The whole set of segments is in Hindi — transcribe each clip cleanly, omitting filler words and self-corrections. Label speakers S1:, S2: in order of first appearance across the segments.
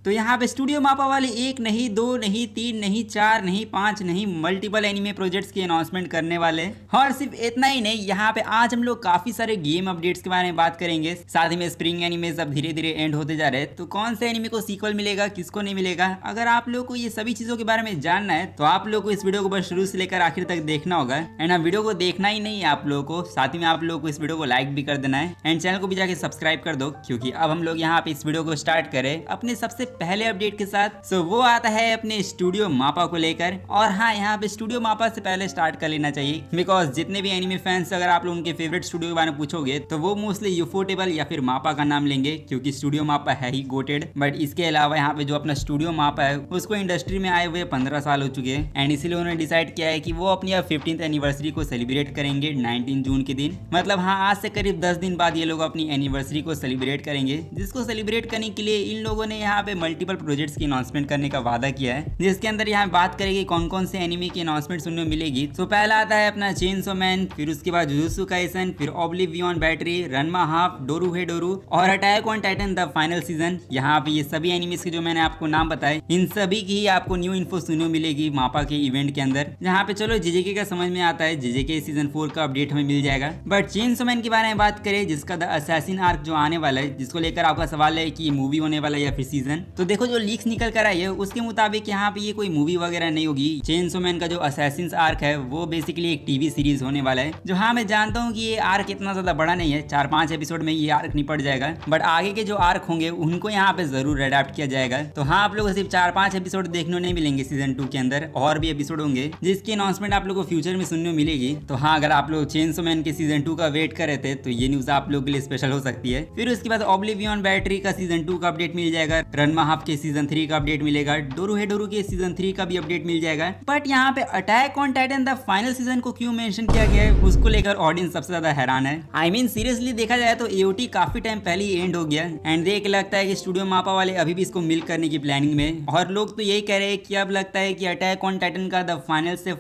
S1: तो यहाँ पे स्टूडियो मापा वाले एक नहीं, दो नहीं, तीन नहीं, चार नहीं, पांच नहीं, मल्टीपल एनिमे प्रोजेक्ट्स की अनाउंसमेंट करने वाले। और सिर्फ इतना ही नहीं, यहाँ पे आज हम लोग काफी सारे गेम अपडेट्स के बारे में बात करेंगे। साथ ही में स्प्रिंग एनिमे अब धीरे धीरे एंड होते जा रहे हैं, तो कौन से एनिमे को सीक्वल मिलेगा, किसको नहीं मिलेगा। अगर आप लोग को ये सभी चीजों के बारे में जानना है तो आप लोग को इस वीडियो को बस शुरू से लेकर आखिर तक देखना होगा। एंड आप वीडियो को देखना ही नहीं है आप लोगों को, साथ ही में आप लोग को इस वीडियो को लाइक भी कर देना है एंड चैनल को भी जाके सब्सक्राइब कर दो, क्योंकि अब हम लोग यहाँ पे इस वीडियो को स्टार्ट करें अपने सबसे पहले अपडेट के साथ। सो वो आता है अपने स्टूडियो मापा को लेकर। और हाँ, यहाँ पे स्टूडियो मापा से पहले स्टार्ट कर लेना चाहिए, बिकॉज जितने भी एनिमे फैंस अगर आप लोग उनके फेवरेट स्टूडियो के बारे में पूछोगे तो वो मोस्टली यूफोटेबल या फिर मापा का नाम लेंगे, क्योंकि स्टूडियो मापा है ही गोटेड। बट इसके अलावा यहाँ पे जो अपना स्टूडियो मापा है उसको इंडस्ट्री में आए हुए 15 साल हो चुके हैं एंड इसीलिए उन्होंने डिसाइड किया है कि वो अपनी 15th एनिवर्सरी को सेलिब्रेट करेंगे 19 जून के दिन। मतलब हाँ, आज से करीब 10 दिन बाद ये लोग अपनी एनिवर्सरी को सेलिब्रेट करेंगे, जिसको सेलिब्रेट करने के लिए इन लोगों ने यहाँ पे मल्टीपल प्रोजेक्ट्स की अनाउंसमेंट करने का वादा किया है, जिसके अंदर यहाँ बात करेंगे कौन कौन से एनिमे की अनाउंसमेंट सुनने को मिलेगी। तो पहला आता है अपना चेनसो मैन, फिर उसके बाद जुजुत्सु काइसन, फिर ऑब्लिवियन बैटरी, रनमा हाफ, डोरू और attack on Titan the final season. यहाँ पे ये सभी एनिमेस के जो मैंने आपको नाम बताए, इन सभी की ही आपको न्यू इन्फो सुनने को मिलेगी मापा के इवेंट के अंदर। जहाँ पे चलो जेजेके का समझ में आता है, जेजेके सीजन 4 का अपडेट हमें मिल जाएगा। बट चेनसो मैन के बारे में बात करें, जिसका द असैसिन आर्क जो आने वाला है, जिसको लेकर आपका सवाल है कि मूवी होने वाला है या फिर सीजन, तो देखो जो लीक्स निकल कर आई है उसके मुताबिक यहाँ पे ये कोई मूवी वगैरह नहीं होगी। चेनसो मैन का जो असैसिन आर्क है वो बेसिकली एक टीवी सीरीज होने वाला है। जो हाँ, मैं जानता हूँ कि ये आर्क इतना ज्यादा बड़ा नहीं है, 4-5 एपिसोड में ये आर्क निपट जाएगा, बट आगे के जो आर्क होंगे उनको यहाँ पे जरूर अडेप्ट किया जाएगा। तो हाँ, आप लोग को सिर्फ 4-5 एपिसोड देखने नहीं मिलेंगे सीजन 2 के अंदर, और भी एपिसोड होंगे जिसकी अनाउंसमेंट आप लोग को फ्यूचर में सुनने को मिलेगी। तो हाँ, अगर आप लोग चेनसो मैन के सीजन 2 का वेट कर रहे थे तो ये न्यूज आप लोग के लिए स्पेशल हो सकती है। फिर उसके बाद ऑब्लिवियन बैटरी का सीजन 2 का अपडेट मिल जाएगा, रनमा हाफ के सीजन 3 का अपडेट मिलेगा, डोरू के सीजन 3 का भी अपडेट मिल जाएगा। बट यहाँ पे attack on Titan the final season को क्यों मेंशन किया गया है, उसको लेकर ऑडियंस सबसे ज्यादा हैरान है। आई मीन सीरियसली देखा जाए तो एओटी काफी टाइम पहले ही एंड हो गया एंड देख लगता है कि स्टूडियो मापा वाले अभी भी इसको मिल्क करने की प्लानिंग में, और लोग तो यही कह रहे हैं कि अब लगता है कि अटैक ऑन टाइटन का द फाइनल से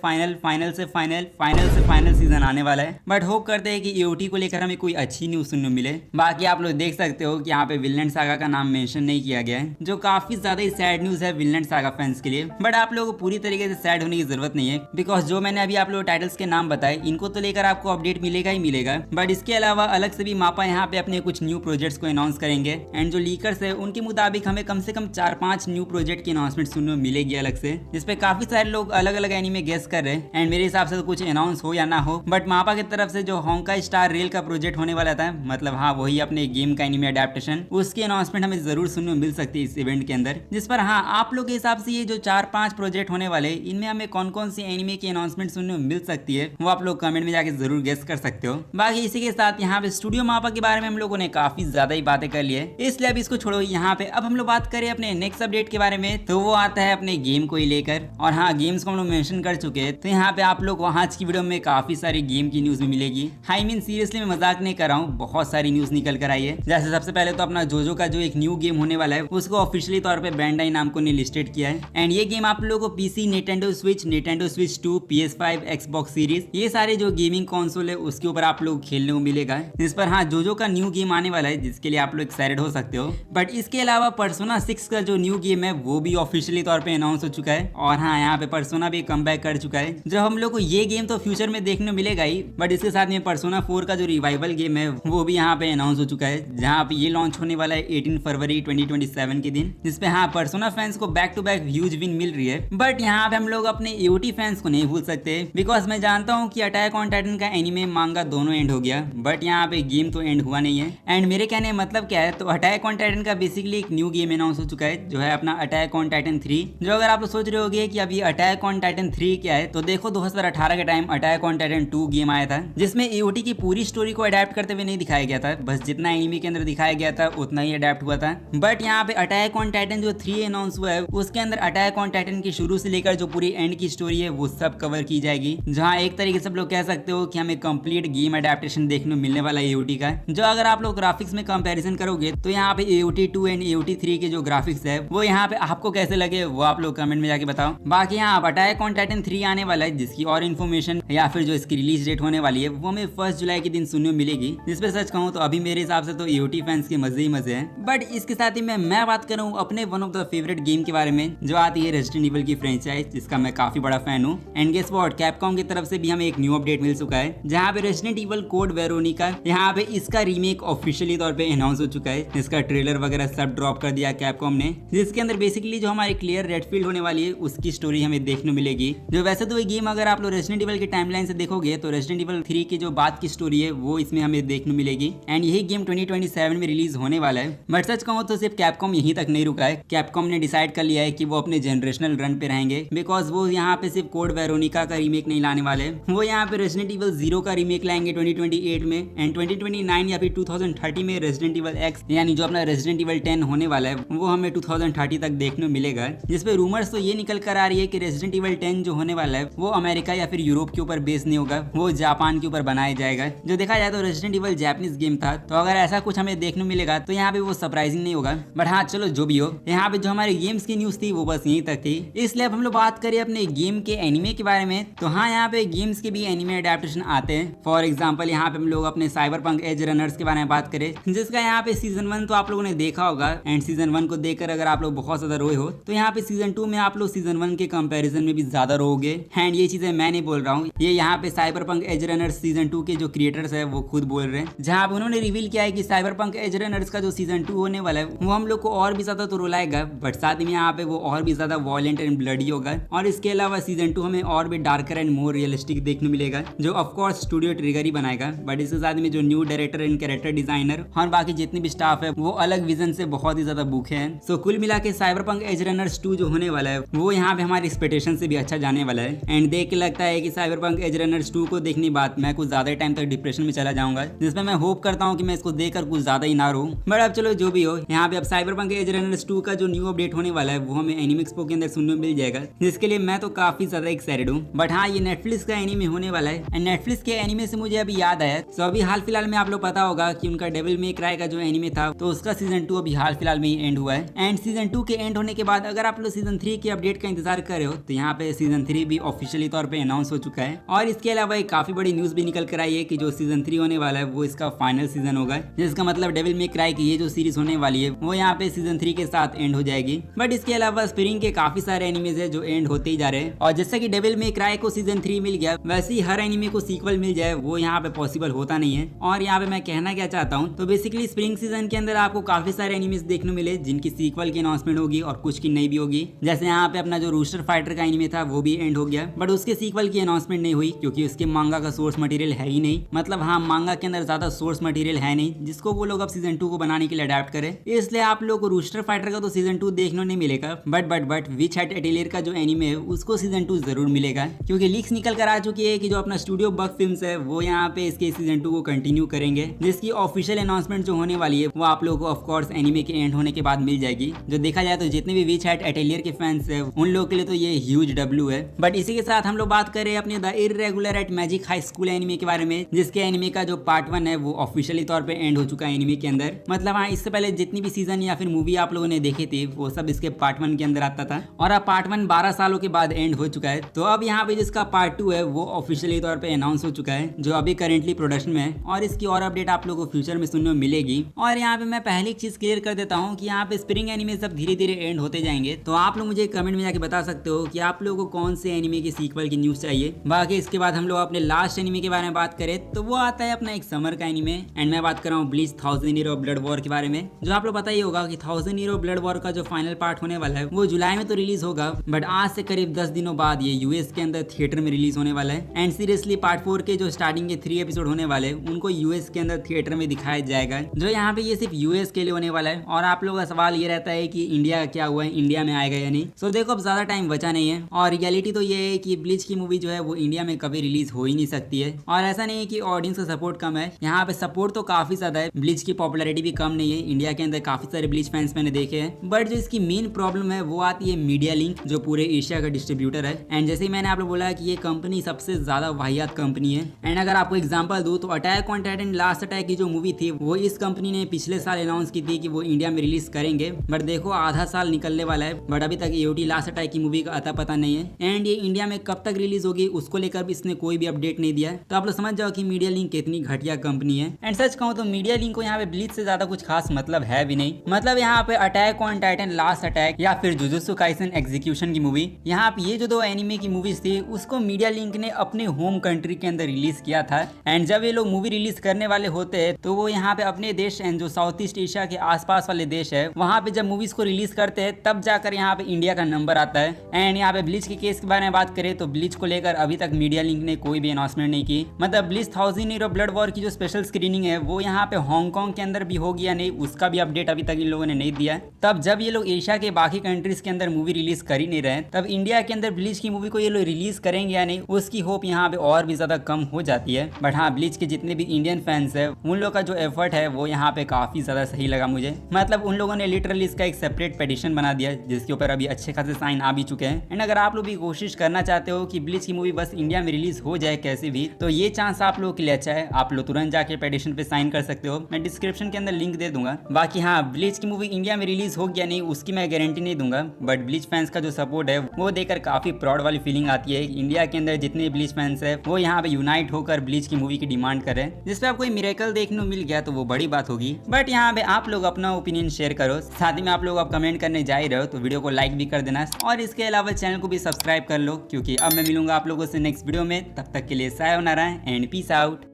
S1: फाइनल सीजन आने वाला है। बट होप करते हैं कि एओटी को लेकर हमें कोई अच्छी न्यूज सुनने मिले। बाकी आप लोग देख सकते हो कि यहाँ पे विनलैंड सागा का नाम मेंशन नहीं किया गया है, जो काफी ज्यादा ही सैड न्यूज है विनलैंड सागा फैंस के लिए। बट आप लोगों को पूरी तरीके से सैड होने की जरूरत नहीं है, बिकॉज जो मैंने अभी आप लोगों टाइटल्स के नाम बताए इनको तो लेकर आपको अपडेट मिलेगा ही मिलेगा। बट इसके अलावा अलग से भी मापा यहाँ पे अपने कुछ न्यू प्रोजेक्ट्स को अनाउंस करेंगे एंड जो लीकर्स है उनके मुताबिक हमें कम से कम 4-5 न्यू प्रोजेक्ट की अनाउंसमेंट सुनने को मिलेगी अलग से, जिसपे काफी सारे लोग अलग अलग एनीमे गेस कर रहे हैं। एंड मेरे हिसाब से तो कुछ अनाउंस हो या ना हो, बट मापा की तरफ से जो होंकाई स्टार रेल का प्रोजेक्ट होने वाला था, मतलब हाँ वही अपने गेम का एनीमे अडेप्टेशन, उसकी अनाउंसमेंट हमें जरूर सुनने को मिल सकती है इस इवेंट के अंदर। जिस पर हाँ, आप लोग के हिसाब से ये जो 4-5 प्रोजेक्ट होने वाले, इनमें हमें कौन कौन सी एनीमे की अनाउंसमेंट सुनने को मिल सकती है, वो आप लोग कमेंट में जाके जरूर गेस कर सकते हो। बाकी इसी के साथ यहाँ पे स्टूडियो मापा के बारे में हम लोगों ने काफी ज्यादा ही बातें कर ली है, इसलिए अब इसको छोड़ो। यहाँ पे अब हम लोग बात करें अपने नेक्स्ट अपडेट के बारे में, तो वो आता है अपने गेम को ही लेकर। और हाँ, गेम्स को हम लोग मेंशन कर चुके हैं, तो यहाँ पे आप लोग को आज की वीडियो में काफी सारी गेम की न्यूज भी मिलेगी। आई मीन सीरियसली मैं मजाक नहीं कर रहा हूँ, बहुत सारी न्यूज निकल कर आई है। जैसे सबसे पहले तो अपना जोजो का जो एक न्यू गेम होने वाला है उसको ऑफिशियली तौर पे बैंडाई नामको ने लिस्टेड किया है एंड ये गेम आप लोगों को PC, Nintendo switch 2, PS5, Xbox series, ये सारे जो गेमिंग कंसोल है उसके ऊपर आप लोग खेलने को मिलेगा। जिस पर हाँ, जोजो का न्यू गेम आने वाला है, जिसके लिए आप लोग एक्साइटेड हो सकते हो। बट इसके अलावा पर्सोना 6 का जो न्यू गेम है वो भी ऑफिशियली तौर पे अनाउंस हो चुका है। और हाँ, यहाँ पे पर्सोना भी कमबैक कर चुका है, जो हम लोग को ये गेम तो फ्यूचर में देखने को मिलेगा ही, बट इसके साथ में पर्सोना 4 का जो रिवाइवल गेम है वो भी यहाँ पे अनाउंस हो चुका है, जहाँ पे ये लॉन्च होने वाला है 18 फरवरी 2027 के दिन, जिसपे हाँ पर्सोना फैंस को back to back huge win मिल रही है। बट यहाँ पे हम लोग अपने एओटी फैंस को नहीं भूल सकते, बिकॉज मैं जानता हूँ कि अटैक ऑन टाइटन का एनिमे, मांगा दोनों एंड हो गया, बट यहाँ पे गेम तो एंड हुआ नहीं है। एंड मेरे कहने मतलब क्या है, तो अटैक ऑन टाइटन का बेसिकली एक न्यू गेम अनाउंस हो चुका है, जो है अपना अटैक ऑन टाइटन 3। जो अगर आप लोग सोच रहे होगे कि अभी अटैक ऑन टाइटन 3 क्या है, तो देखो 2018 के time attack on Titan 2 game आया था, जिसमें एओटी की पूरी स्टोरी को अडेप्ट करते हुए नहीं दिखाया गया था, बस जितना एनिमे के अंदर दिखाया गया था उतना ही अडेप्ट हुआ था। बट यहाँ पे अटैक ऑन टाइटन जो 3 अनाउंस हुआ है, उसके अंदर अटैक ऑन टाइटन की शुरू से लेकर जो पूरी एंड की स्टोरी है वो सब कवर की जाएगी, जहाँ एक तरीके से आप लोग कह सकते हो कि हमें कंप्लीट गेम अडेप्टेशन देखने को मिलने वाला है एओटी का। जो अगर आप लोग ग्राफिक्स में कंपैरिजन करोगे तो यहाँ पे एओटी 2 एंड एओटी 3 के जो ग्राफिक्स है वो यहाँ पे आपको कैसे लगे वो आप लोग कमेंट में जाके बताओ। बाकी यहाँ अटैक ऑन टाइटन 3 आने वाला है, जिसकी और इन्फॉर्मेशन या फिर जो इसकी रिलीज डेट होने वाली है वो हमें 1 जुलाई के दिन सुनने को मिलेगी। जिस पे सच कहूँ तो अभी मेरे हिसाब से तो एओटी फैंस के मजे ही मजे हैं। बट इसके साथ ही मैं बात करूँ अपने one of the favourite game के बारे में जो आती है रेजिडेंट इविल की फ्रेंचाइज, जिसका मैं काफी बड़ा फैन हूँ। एंड गेस व्हाट, कैपकॉम की तरफ से भी हमें एक न्यू अपडेट मिल चुका है जहाँ पे रेजिडेंट इविल कोड वेरोनिका, यहाँ पे इसका रीमेक ऑफिशियली तौर पे अनाउंस हो चुका है। इसका ट्रेलर वगैरह सब ड्रॉप कर दिया कैपकॉम ने, जिसके अंदर बेसिकली जो हमारी क्लियर रेडफील्ड होने वाली है उसकी स्टोरी हमें देखने मिलेगी। जो वैसे तो ये गेम अगर आप लोग रेजिडेंट इविल की टाइमलाइन से देखोगे तो रेजिडेंट इविल 3 की जो बात की स्टोरी है वो इसमें हमें देखने मिलेगी। एंड यही गेम 2027 में रिलीज होने वाला है। बट सच कहूँ तो सिर्फ कैपकॉम यहीं तक नहीं रुका है। कैपकॉम ने डिसाइड कर लिया है कि वो अपने जनरेशनल रन पे रहेंगे, बिकॉज वो यहाँ पे सिर्फ कोड वेरोनिका का रीमेक नहीं लाने वाले, वो यहाँ पे रेजिडेंट इविल 0 का रीमेक लाएंगे 2028 में। एंड 2029 या फिर 2030 में रेजिडेंट इविल X यानी जो अपना रेजिडेंट इविल 10 होने वाला है वो हमें 2030 तक देखने मिलेगा। जिसपे रूमर्स तो ये निकल कर आ रही है कि रेजिडेंट इविल 10 जो होने वाला है वो अमेरिका या फिर यूरोप के ऊपर बेस नहीं होगा, वो जापान के ऊपर बनाया जाएगा। जो देखा जाए तो रेजिडेंट इविल जापानीज गेम था, तो अगर ऐसा कुछ हमें देखने मिलेगा तो यहाँ पे वो सरप्राइजिंग नहीं होगा। बट हाँ चलो जो भी हो, यहाँ पे जो हमारे गेम्स की न्यूज थी वो बस यहीं तक थी। इसलिए अब हम लोग बात करें अपने गेम के एनिमे के बारे में, तो हाँ यहाँ पे गेम्स के भी एनिमे अडेप्टेशन आते हैं। फॉर एग्जाम्पल यहाँ पे हम लोग अपने साइबरपंक एज रनर्स के बारे में बात करें, जिसका यहाँ पे सीजन 1 तो आप लोगों ने देखा होगा। एंड सीजन 1 को देखकर अगर आप लोग बहुत ज्यादा रोए हो तो यहाँ पे सीजन 2 में आप लोग सीजन 1 के कंपैरिजन में भी ज्यादा रोगे। एंड ये चीजें मैं नहीं बोल रहा हूँ, ये यहाँ पे साइबरपंक एज रनर्स सीजन 2 के जो क्रिएटर्स है वो खुद बोल रहे हैं, जहाँ पे उन्होंने रिवील किया है कि साइबरपंक एज रनर्स का जो सीजन 2 होने वाला है वो हम लोग को और भी ज्यादा तो रुलाएगा, बट साथ में यहाँ पे वो और भी ज्यादा वॉयलेंट एंड ब्लडी होगा। और इसके अलावा सीजन 2 हमें और भी डार्कर एंड मोर रियलिस्टिक देखने मिलेगा, जो ऑफकोर्स स्टूडियो ट्रिगर ही बनाएगा। बट इसके साथ में जो new director and character designer और बाकी जितने भी स्टाफ है वो अलग विजन से बहुत ही ज्यादा भूखे हैं। सो कुल मिला के साइबरपंक एज रनर्स 2 जो होने वाला है वो यहाँ पे हमारी एक्सपेक्टेशन से भी अच्छा जाने वाला है। एंड देख के लगता है कि साइबरपंक एज रनर्स 2 को देखने बाद मैं कुछ ज्यादा टाइम तक डिप्रेशन में चला जाऊंगा, जिसमें मैं होप करता हूँ कि मैं इसको देखकर कुछ ज्यादा ही ना रहूं। बट अब चलो जो भी हो, यहाँ पे अब साइबरपंक एज रनर्स 2 का जो न्यू अपडेट होने वाला है वो हमें एनिमे एक्सपो के अंदर सुनने मिल जाएगा, जिसके लिए मैं तो काफी ज्यादा एक्साइटेड हूँ। बट हाँ ये नेटफ्लिक्स का एनिमे होने वाला है। एंड नेटफ्लिक्स के एनिमे से मुझे अभी याद आया, तो अभी हाल फिलहाल में आप लोग पता होगा कि उनका डेविल मे क्राई का जो एनिमे था तो उसका सीजन 2 अभी हाल फिलहाल में ही एंड हुआ है। एंड सीजन 2 के एंड होने के बाद अगर आप लोग सीजन 3 के अपडेट का इंतजार कर रहे हो तो यहाँ पे सीजन 3 भी ऑफिशियली तौर पे अनाउंस हो चुका है। और इसके अलावा एक काफी बड़ी न्यूज भी निकल कर आई है कि जो सीजन 3 होने वाला है वो इसका फाइनल सीजन होगा, जिसका मतलब डेविल मे क्राई की ये जो सीरीज होने वाली है वो यहाँ पे सीजन 3 के साथ एंड हो जाएगी। बट इसके अलावा स्प्रिंग के काफी सारे एनिमेज है जो एंड होते ही जा रहे हैं, और जैसे कि डेविल मे क्राई को सीजन 3 मिल गया वैसे ही हर एनिमे को सीक्वल मिल जाए वो यहाँ पे पॉसिबल होता नहीं है। और यहाँ पे मैं कहना क्या चाहता हूँ, तो बेसिकली स्प्रिंग सीजन के अंदर आपको काफी सारे एनिमेज देखने मिले जिनकी सीक्वल की अनाउंसमेंट होगी और कुछ की नहीं भी होगी। जैसे यहाँ पे अपना जो रूस्टर फाइटर का एनिमे था वो भी एंड हो गया, बट उसके सीक्वल की अनाउंसमेंट नहीं हुई क्योंकि उसके मांगा का सोर्स मटेरियल है ही नहीं। मतलब हाँ मांगा के अंदर ज्यादा सोर्स मटेरियल है नहीं जिसको वो लोग अब सीजन 2 को बनाने के लिए अडेप्ट करे, इसलिए आप लोग को रूस्टर फाइटर का तो सीजन 2 देखने नहीं मिलेगा। बट विच हैट एटेलियर का जो एनिमे है उसको सीजन 2 जरूर मिलेगा, क्योंकि लीक्स निकल कर आ चुकी है कि जो अपना स्टूडियो बग फिल्म्स है वो यहाँ पे इसके सीजन 2 को कंटिन्यू करेंगे, जिसकी ऑफिशियल अनाउंसमेंट जो होने वाली है वो आप लोगों को ऑफकोर्स एनिमे के एंड होने के बाद मिल जाएगी। जो देखा जाए तो जितने भी विच हैट एटेलियर के फैंस है उन लोगों के लिए तो ये ह्यूज डब्ल्यू है। बट इसी के साथ हम लोग बात करें अपने the irregular at magic high school anime के बारे में, जिसके एनिमे का जो पार्ट 1 है वो ऑफिशियली तौर पे एंड हो चुका है एनिमे के अंदर। मतलब हाँ इससे पहले जितनी भी सीजन या फिर मूवी आप लोगों ने देखी थी वो सब इसके पार्ट 1 के अंदर आता था, और अब पार्ट 1 12 सालों के बाद एंड हो चुका है। तो अब यहाँ पे जिसका पार्ट 2 है वो ऑफिशियली तौर पे अनाउंस हो चुका है, जो अभी करेंटली प्रोडक्शन में है, और इसकी और अपडेट आप लोगों को फ्यूचर में सुनने को मिलेगी। और यहाँ पे मैं पहली चीज क्लियर कर देता हूँ कि यहाँ पे स्प्रिंग एनिमे सब धीरे धीरे एंड होते जाएंगे, तो आप लोग मुझे कमेंट में जाके बता सकते हो कि आप लोगों को कौन से एनिमे की सीक्वल की न्यूज चाहिए। बाकी इसके बाद हम लोग अपने लास्ट एनिमे के बारे में बात करें तो वो आता है अपना एक समर का एनिमे, एंड मैं बात कर रहा हूँ bleach 1000 year of blood war के बारे में। जो आप लोग पता ही होगा कि 1000 ईयर ऑफ ब्लड वॉर का जो फाइनल पार्ट होने वाला है वो जुलाई में तो रिलीज होगा, बट आज से करीब 10 दिनों बाद ये यूएस के अंदर थिएटर में रिलीज होने वाला है। एंड सीरियसली पार्ट 4 के जो स्टार्टिंग के 3 एपिसोड होने वाले उनको यूएस के अंदर थिएटर में दिखाया जाएगा, जो यहाँ पे ये सिर्फ यूएस के लिए होने वाला है। और आप लोगों का सवाल ये रहता है कि इंडिया का क्या हुआ है, इंडिया में आएगा या नहीं। सो देखो अब ज्यादा टाइम बचा नहीं है, और रियलिटी तो ये है कि ब्लीच की मूवी जो है वो इंडिया में कभी रिलीज हो ही नहीं सकती है। और ऐसा नहीं है कि ऑडियंस का सपोर्ट कम है, यहाँ पे सपोर्ट तो काफी ज्यादा है, ब्लीच की पॉपुलैरिटी भी कम नहीं है। इंडिया के अंदर काफी सारे ब्लीच फैंस मैंने देखे हैं, बट जो इसकी मेन प्रॉब्लम है वो आती है मीडिया लिंक, जो पूरे एशिया का डिस्ट्रीब्यूटर है। एंड जैसे ही मैंने आप लोग बोला कि ये कंपनी सबसे ज्यादा वाहियात कंपनी है। एंड अगर आपको एग्जांपल दूं तो attack on Titan last attack की जो मूवी थी वो इस कंपनी ने पिछले साल अनाउंस की थी कि वो इंडिया में रिलीज करेंगे, बट देखो आधा साल निकलने वाला है, बट अभी तक एओटी लास्ट अटैक की मूवी का अता पता नहीं है। एंड ये इंडिया में कब तक रिलीज होगी उसको लेकर भी इसने कोई भी अपडेट नहीं दिया, तो आप लोग समझ जाओ कि मीडिया लिंक कितनी घटिया कंपनी है। एंड सच कहूं तो मीडिया लिंक को यहाँ पे ब्लीच से ज्यादा कुछ खास मतलब है भी नहीं। मतलब यहाँ यहाँ पे attack on Titan last attack या फिर जुजुत्सु काइसन एग्जीक्यूशन की मूवी, यहाँ पे ये जो दो एनिमे की मूवीज थी उसको मीडिया लिंक ने अपने होम कंट्री के अंदर रिलीज किया था। एंड जब ये लोग मूवी रिलीज करने वाले होते हैं तो वो यहाँ पे अपने देश एंड जो साउथ ईस्ट एशिया के आसपास वाले देश है वहाँ पे जब मूवीज को रिलीज करते हैं तब जाकर यहाँ पे इंडिया का नंबर आता है। एंड यहाँ पे ब्लीच के केस के बारे में बात करें तो ब्लीच को लेकर अभी तक मीडिया लिंक ने कोई भी अनाउंसमेंट नहीं की। मतलब bleach 1000 year of blood war की जो स्पेशल स्क्रीनिंग है वो यहाँ पे हांगकांग के अंदर भी होगी या नहीं उसका भी अपडेट अभी तक इन लोगों ने नहीं दिया। तब जब ये लोग एशिया के बाकी कंट्रीज के अंदर मूवी रिलीज कर ही नहीं रहे तब इंडिया के अंदर ब्लीच की मूवी को ये लोग रिलीज करेंगे या नहीं उसकी होप यहाँ पे और भी ज्यादा कम हो जाती है। बट हाँ, ब्लीच के जितने भी इंडियन फैंस है उन लोगों का जो एफर्ट है वो यहाँ पे काफी ज्यादा सही लगा मुझे। मतलब उन लोगों ने लिटरली इसका एक सेपरेट पेटिशन बना दिया जिसके ऊपर अभी अच्छे खासे साइन आ भी चुके हैं। एंड अगर आप लोग भी कोशिश करना चाहते हो कि ब्लीच की मूवी बस इंडिया में रिलीज हो जाए कैसे भी, तो ये चांस आप लोगों के लिए अच्छा है। आप लोग तुरंत जाके पेटिशन पे साइन कर सकते हो, मैं डिस्क्रिप्शन के अंदर लिंक दे दूंगा। बाकी हाँ, ब्लीच की मूवी इंडिया में रिलीज हो गया नहीं उसकी मैं गारंटी नहीं दूंगा, बट ब्लीच फैंस का जो सपोर्ट है वो देखकर काफी प्राउड वाली फीलिंग आती है। इंडिया के अंदर जितने ब्लीच फैंस है वो यहाँ पे यूनाइट होकर ब्लीच की मूवी की डिमांड कर रहे हैं, जिसपे आपको मिरेकल देखने को मिल गया तो वो बड़ी बात होगी। बट यहाँ पे आप लोग अपना ओपिनियन शेयर करो, साथ ही में आप लोग अब कमेंट करने जा ही रहे हो तो वीडियो को लाइक भी कर देना और इसके अलावा चैनल को भी सब्सक्राइब कर लो, क्योंकि अब मैं मिलूंगा आप लोगों से नेक्स्ट वीडियो में। तब तक के लिए सायोनारा एंड पीस आउट।